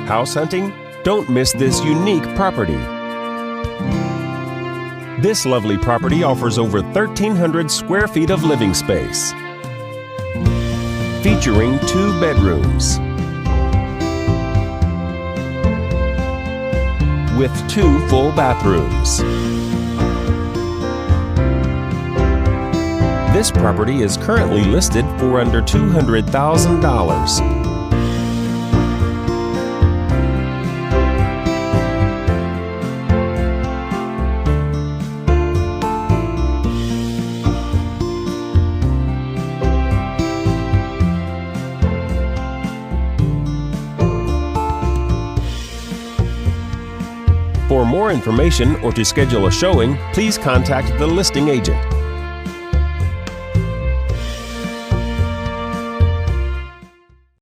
House hunting? Don't miss this unique property. This lovely property offers over 1,300 square feet of living space, featuring 2 bedrooms with 2 full bathrooms. This property is currently listed for under $200,000. For more information or to schedule a showing, please contact the listing agent.